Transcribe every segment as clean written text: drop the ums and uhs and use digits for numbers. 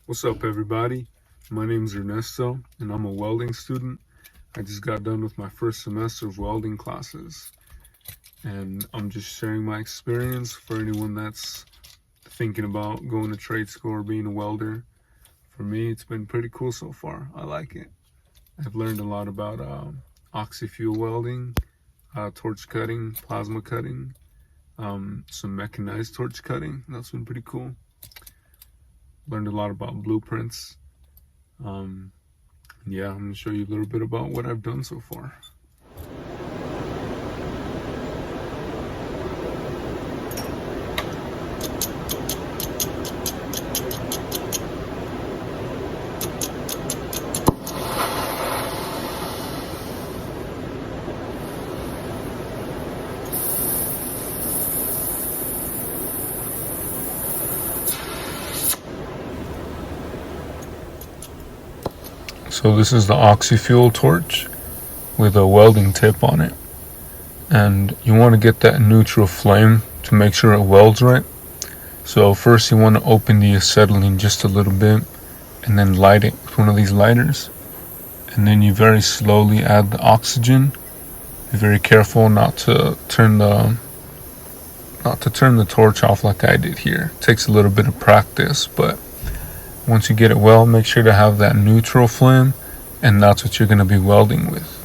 What's up, everybody? My name's Ernesto, and I'm a welding student. I just got done with my first semester of welding classes, and I'm just sharing my experience for anyone that's thinking about going to trade school or being a welder. For me, it's been pretty cool so far. I like it. I've learned a lot about oxy-fuel welding, torch cutting, plasma cutting, some mechanized torch cutting. That's been pretty cool. Learned a lot about blueprints. Yeah, I'm gonna show you a little bit about what I've done so far. So this is the oxy-fuel torch with a welding tip on it. And you want to get that neutral flame to make sure it welds right. So first you want to open the acetylene just a little bit and then light it with one of these lighters. And then you very slowly add the oxygen. Be very careful not to turn the torch off like I did here. It takes a little bit of practice, but once you get it well, make sure to have that neutral flame, and that's what you're going to be welding with.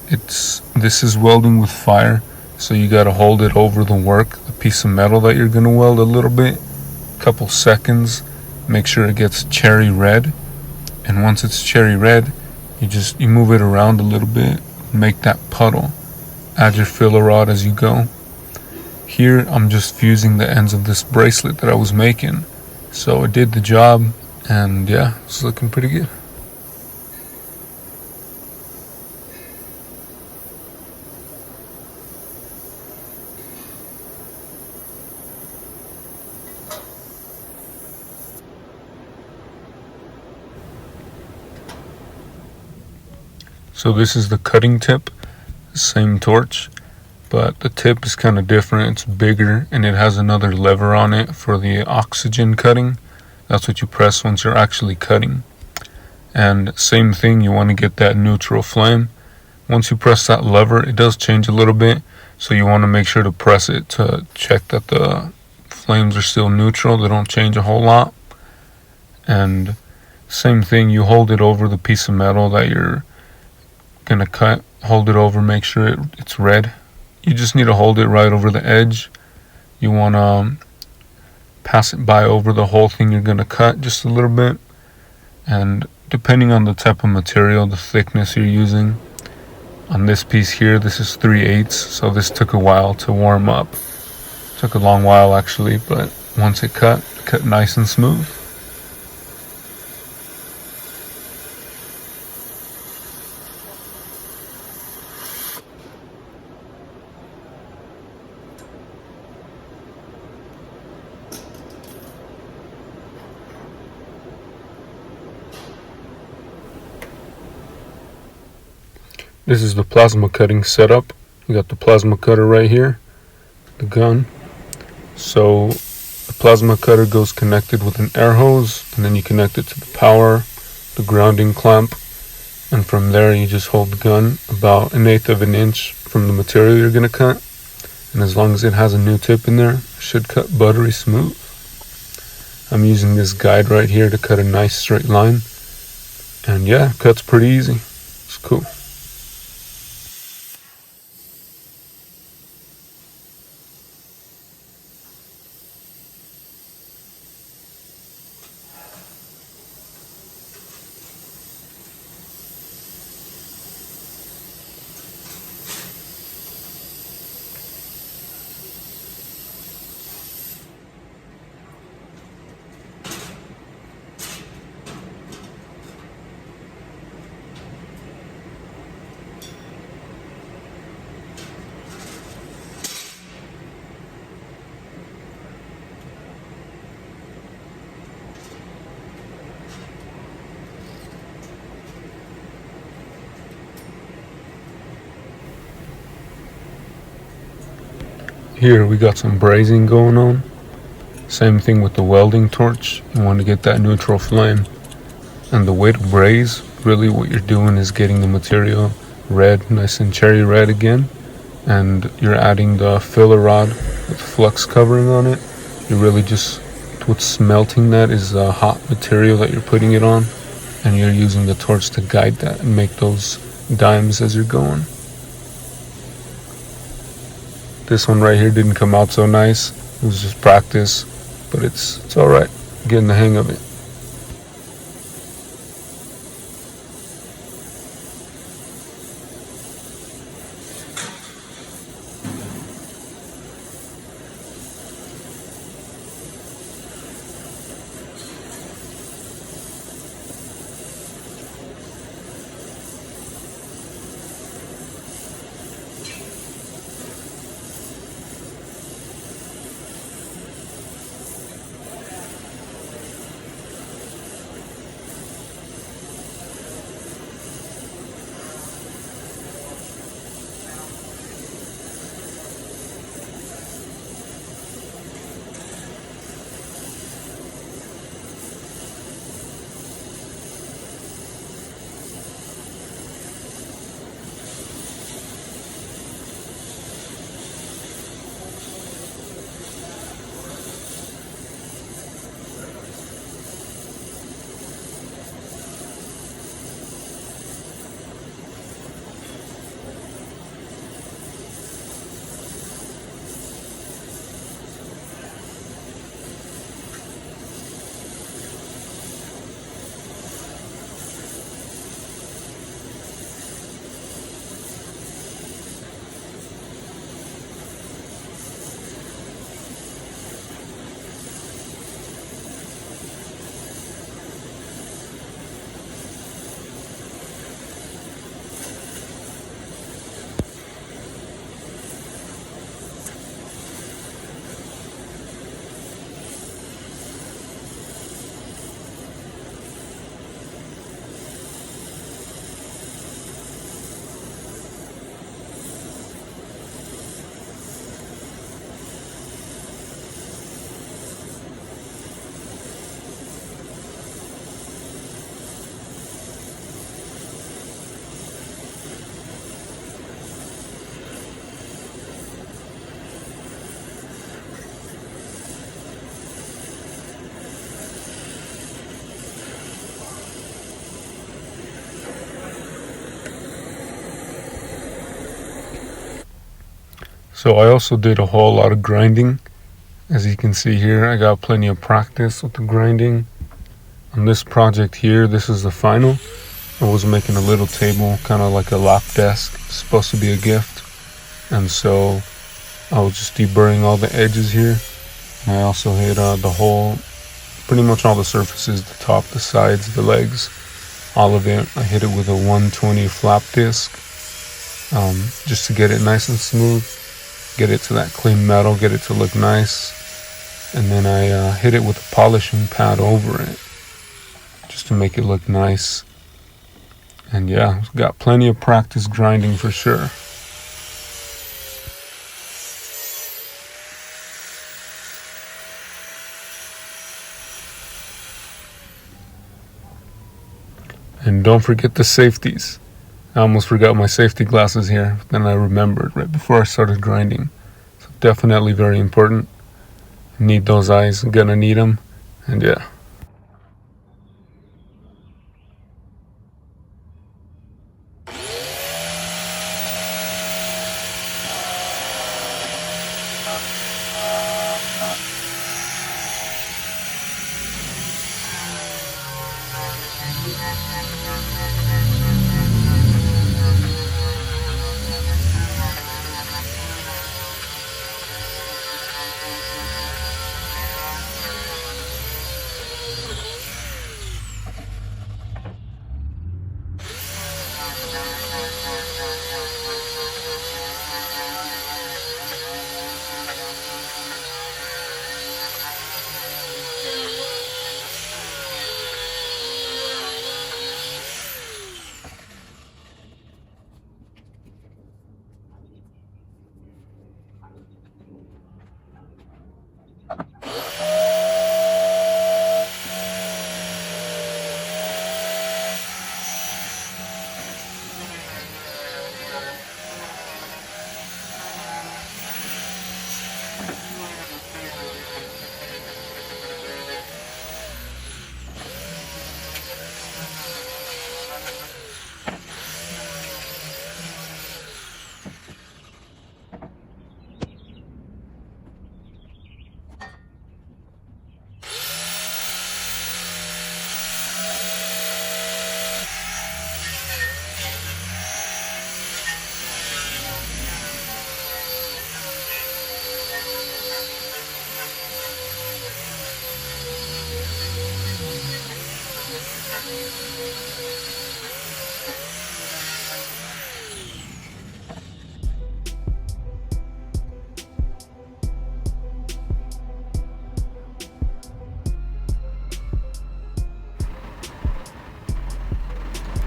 This is welding with fire, so you got to hold it over the work, the piece of metal that you're going to weld a little bit, a couple seconds. Make sure it gets cherry red, and once it's cherry red, you move it around a little bit, make that puddle. Add your filler rod as you go. Here I'm just fusing the ends of this bracelet that I was making. So it did the job, and yeah, it's looking pretty good. So this is the cutting tip, same torch, but the tip is kind of different. It's bigger and it has another lever on it for the oxygen cutting. That's what you press once you're actually cutting. And same thing, you want to get that neutral flame. Once you press that lever, it does change a little bit, so you want to make sure to press it to check that the flames are still neutral. They don't change a whole lot. And same thing, you hold it over the piece of metal that you're gonna cut. Hold it over, make sure it's red. You just need to hold it right over the edge. You want to pass it by over the whole thing you're going to cut just a little bit. And depending on the type of material, the thickness you're using. On this piece here, this is 3/8, so this took a while to warm up. Took a long while actually, but once it cut nice and smooth. This is the plasma cutting setup. We got the plasma cutter right here, the gun. So the plasma cutter goes connected with an air hose, and then you connect it to the power, the grounding clamp, and from there you just hold the gun about 1/8 of an inch from the material you're going to cut. And as long as it has a new tip in there, it should cut buttery smooth. I'm using this guide right here to cut a nice straight line. And yeah, it cuts pretty easy. It's cool. Here we got some brazing going on. Same thing with the welding torch. You want to get that neutral flame. And the way to braise, really what you're doing is getting the material red, nice and cherry red again. And you're adding the filler rod with flux covering on it. You're really just, what's smelting that is the hot material that you're putting it on. And you're using the torch to guide that and make those dimes as you're going. This one right here didn't come out so nice. It was just practice, but it's all right. Getting the hang of it. So I also did a whole lot of grinding. As you can see here, I got plenty of practice with the grinding. On this project here, this is the final. I was making a little table, kind of like a lap desk. It's supposed to be a gift. And so I was just deburring all the edges here. And I also hit the whole, pretty much all the surfaces, the top, the sides, the legs, all of it. I hit it with a 120 flap disc, just to get it nice and smooth, get it to that clean metal, get it to look nice. And then I hit it with a polishing pad over it, just to make it look nice. And yeah, got plenty of practice grinding for sure. And don't forget the safeties. I almost forgot my safety glasses here, but then I remembered right before I started grinding. So definitely very important. Need those eyes, gonna need them, and yeah.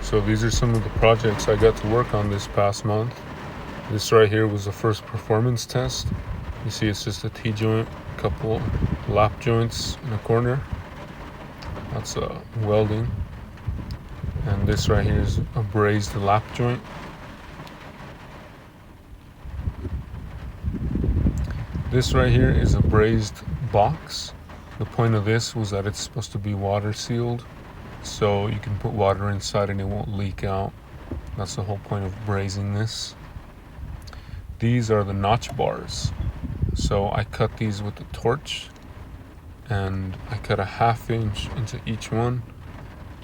So these are some of the projects I got to work on this past month. This right here was the first performance test. You see it's just a T-joint, a couple lap joints in a corner. That's welding. And this right here is a brazed lap joint. This right here is a brazed box. The point of this was that it's supposed to be water sealed, so you can put water inside and it won't leak out. That's the whole point of brazing this. These are the notch bars. So I cut these with a torch, and I cut a 1/2 inch into each one.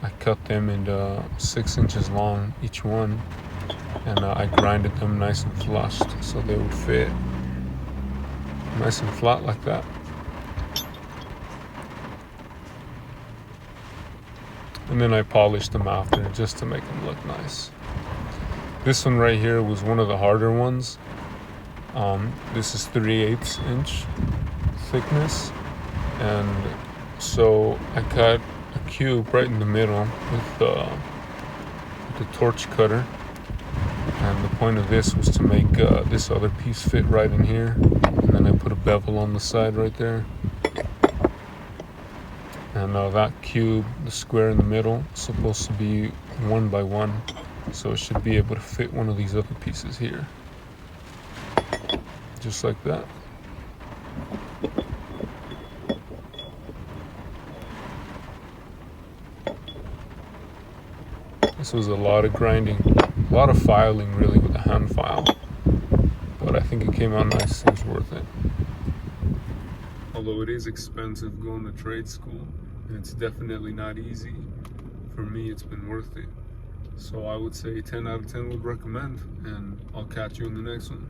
I cut them into 6 inches long each one, and I grinded them nice and flushed so they would fit nice and flat like that. And then I polished them after just to make them look nice. This one right here was one of the harder ones. This is 3/8 inch thickness, and so I cut a cube right in the middle with the torch cutter, and the point of this was to make this other piece fit right in here, and then I put a bevel on the side right there. And that cube, the square in the middle, is supposed to be 1 by 1, so it should be able to fit one of these other pieces here, just like that. This was a lot of grinding, a lot of filing really with a hand file, but I think it came out nice. It was worth it. Although it is expensive going to trade school, and it's definitely not easy, for me it's been worth it. So I would say 10 out of 10 would recommend, and I'll catch you in the next one.